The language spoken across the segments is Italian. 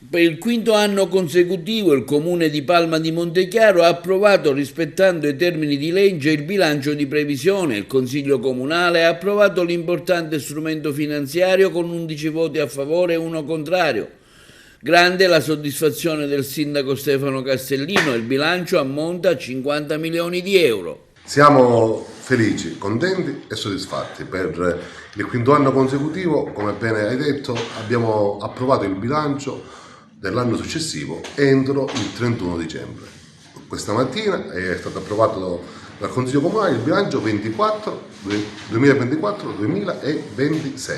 Per il quinto anno consecutivo il Comune di Palma di Montechiaro ha approvato, rispettando i termini di legge, il bilancio di previsione. Il Consiglio Comunale ha approvato l'importante strumento finanziario con 11 voti a favore e uno contrario. Grande la soddisfazione del sindaco Stefano Castellino, il bilancio ammonta a 50 milioni di euro. Siamo felici, contenti e soddisfatti. Per il quinto anno consecutivo, come bene hai detto, abbiamo approvato il bilancio dell'anno successivo entro il 31 dicembre. Questa mattina è stato approvato dal Consiglio Comunale il bilancio 2024-2026.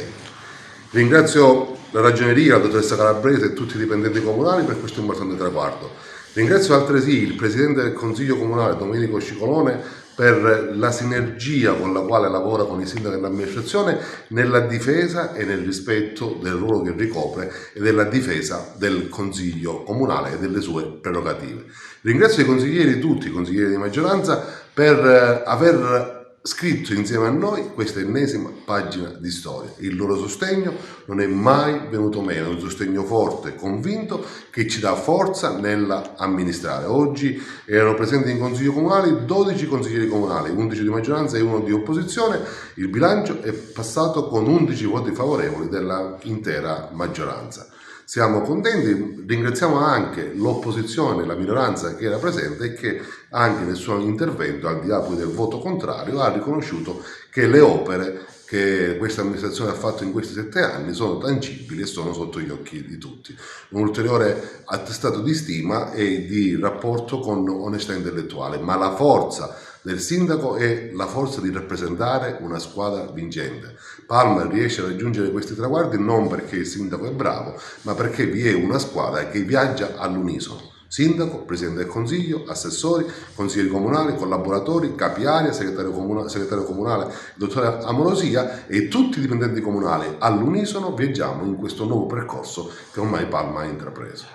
Ringrazio la Ragioneria, la dottoressa Calabrese e tutti i dipendenti comunali per questo importante traguardo. Ringrazio altresì il Presidente del Consiglio Comunale Domenico Scicolone per la sinergia con la quale lavora con i sindaci dell'amministrazione nella difesa e nel rispetto del ruolo che ricopre e della difesa del Consiglio Comunale e delle sue prerogative. Ringrazio i consiglieri, tutti i consiglieri di maggioranza, per aver scritto insieme a noi questa ennesima pagina di storia. Il loro sostegno non è mai venuto meno, è un sostegno forte, convinto, che ci dà forza nell'amministrare. Oggi erano presenti in Consiglio Comunale 12 consiglieri comunali, 11 di maggioranza e 1 di opposizione. Il bilancio è passato con 11 voti favorevoli dell'intera maggioranza. Siamo contenti, ringraziamo anche l'opposizione, la minoranza che era presente e che anche nel suo intervento, al di là poi del voto contrario, ha riconosciuto che le opere che questa amministrazione ha fatto in questi 7 anni sono tangibili e sono sotto gli occhi di tutti. Un ulteriore attestato di stima e di rapporto con onestà intellettuale, ma la forza del sindaco è la forza di rappresentare una squadra vincente. Palma riesce a raggiungere questi traguardi non perché il sindaco è bravo, ma perché vi è una squadra che viaggia all'unisono. Sindaco, Presidente del Consiglio, assessori, consiglieri comunali, collaboratori, capi area, segretario comunale, dottore Amorosia e tutti i dipendenti comunali all'unisono viaggiamo in questo nuovo percorso che ormai Palma ha intrapreso.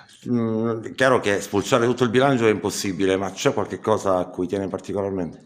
Chiaro che spulciare tutto il bilancio è impossibile, ma c'è qualche cosa a cui tiene particolarmente?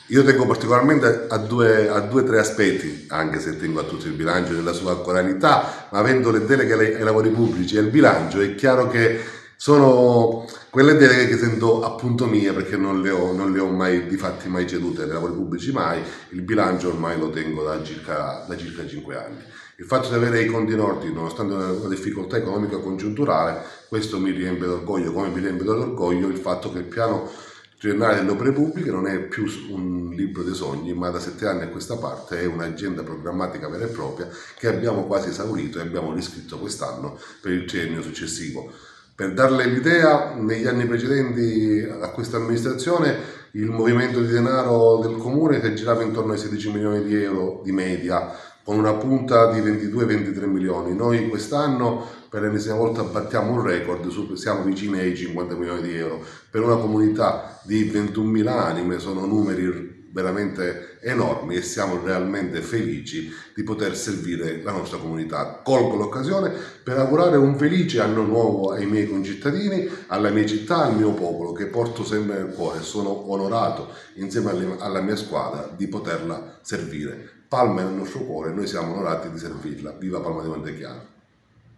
Io tengo particolarmente a due o tre aspetti, anche se tengo a tutto il bilancio nella sua coralità, ma avendo le deleghe ai lavori pubblici e al bilancio è chiaro che sono quelle deleghe che sento appunto mie, perché non le ho mai di fatti mai cedute ai lavori pubblici mai. Il bilancio ormai lo tengo da circa 5 anni. Il fatto di avere i conti in ordine, nonostante una difficoltà economica congiunturale, questo mi riempie d'orgoglio, come mi riempie d'orgoglio il fatto che il piano triennale delle opere pubbliche non è più un libro dei sogni, ma da 7 anni a questa parte è un'agenda programmatica vera e propria che abbiamo quasi esaurito e abbiamo riscritto quest'anno per il triennio successivo. Per darle l'idea, negli anni precedenti a questa amministrazione il movimento di denaro del comune si girava intorno ai 16 milioni di euro di media, con una punta di 22-23 milioni. Noi quest'anno per l'ennesima volta battiamo un record, siamo vicini ai 50 milioni di euro. Per una comunità di 21.000 anime sono numeri veramente enormi e siamo realmente felici di poter servire la nostra comunità. Colgo l'occasione per augurare un felice anno nuovo ai miei concittadini, alla mia città, al mio popolo che porto sempre nel cuore. Sono onorato insieme alla mia squadra di poterla servire. Palma è nel nostro cuore e noi siamo onorati di servirla. Viva Palma di Montechiaro!